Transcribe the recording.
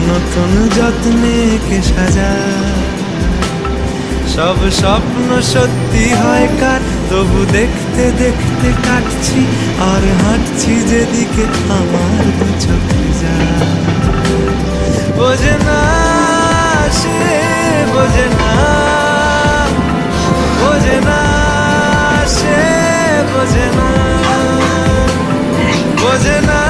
নতুন যত্নে কে সাজায়। সব স্বপ্ন সত্যি হয় কার, তবু দেখতে দেখতে কাটছি আর হাঁটছি যেদিকে আমার দু চোখ যায়। বোঝে না সে, বোঝে না, বোঝে না সে, বোঝে না, বোঝে না